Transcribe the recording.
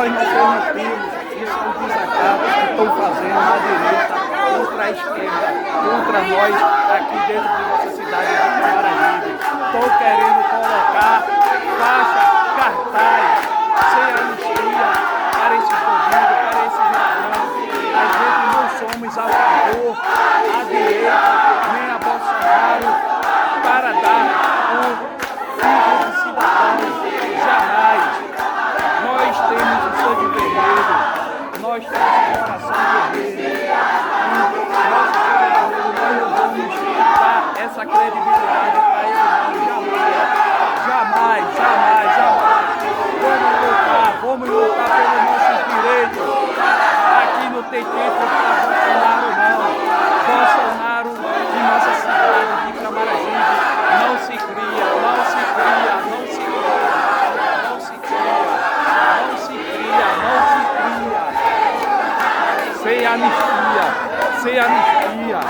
Nós não permitimos esses desacatos que estão fazendo na direita, contra a esquerda, contra nós aqui dentro de nossa cidade de Camaragibe. Estão querendo colocar faixa, cartaz, sem anistia para esses bandidos, para esses ladrões. A gente não somos a favor, a direita, nem a Bolsonaro, para dar um filho de cidadão. Jamais. Nós temos o sangue vermelho, nós temos o coração vermelho. Nós não vamos dar essa credibilidade para ele, não. Jamais, jamais, jamais, jamais. Vamos lutar pelos nossos direitos. Aqui não tem tempo para Bolsonaro, não. Bolsonaro de nossa cidade de Camaragibe não se cria, não se cria, não se cria, não se cria, não se cria, não se cria. Sem anistia, sem anistia.